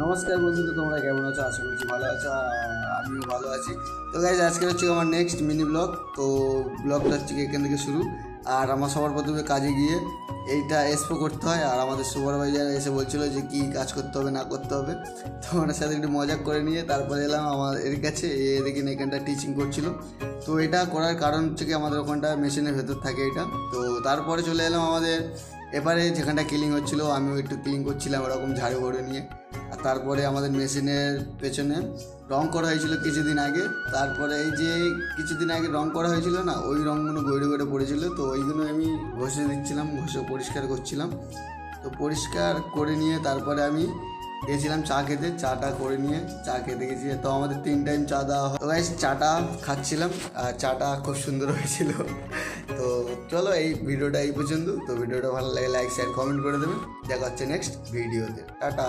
নমস্কার বন্ধুরা, তোমরা কেমন আছো? আশা করছি ভালো আছো। আমিও ভালো আছি। তো গাইজ, আজকে হচ্ছে আমার নেক্সট মিনি ব্লগ। তো ব্লগটা হচ্ছে এখান থেকে শুরু। আর আমার সবার প্রথমে কাজে গিয়ে এইটা এক্সপো করতে হয়। আর আমাদের সুপারভাইজার এসে বলছিল যে কী কাজ করতে হবে না করতে হবে। তো ওনার সাথে একটু মজা করে নিয়ে তারপরে এলাম আমার এর কাছে। দেখি এখানটা টিচিং করছিল। তো এটা করার কারণ হচ্ছে কি, আমাদের ওখানটা মেশিনের ভেতর থাকে এটা। তো তারপরে চলে এলাম আমাদের এবারে যেখানটা ক্লিন হচ্ছিলো, আমিও একটু ক্লিন করছিলাম এরকম ঝাড়ু ভরে নিয়ে। আর তারপরে আমাদের মেশিনের পেছনে রং করা হয়েছিল কিছুদিন আগে। তারপরে এই যে কিছুদিন আগে রং করা হয়েছিল না, ওই রঙগুলো গড়ে গড়ে পড়েছিল। তো ওইগুলো আমি ঘষে দিচ্ছিলাম, ঘষে পরিষ্কার করছিলাম। তো পরিষ্কার করে নিয়ে তারপরে আমি গেছিলাম চা খেতে। চাটা করে নিয়ে চা খেতে গেছি। তো আমাদের 3 টাইম চা দেওয়া হয়। তো গাইস, চাটা খাচ্ছিলাম আর চাটা খুব সুন্দর হয়েছিল। তো চলো, এই ভিডিওটা এই পর্যন্ত। তো ভিডিওটা ভালো লাগে লাইক শেয়ার কমেন্ট করে দেবেন। দেখা হচ্ছে নেক্সট ভিডিওতে। টাটা।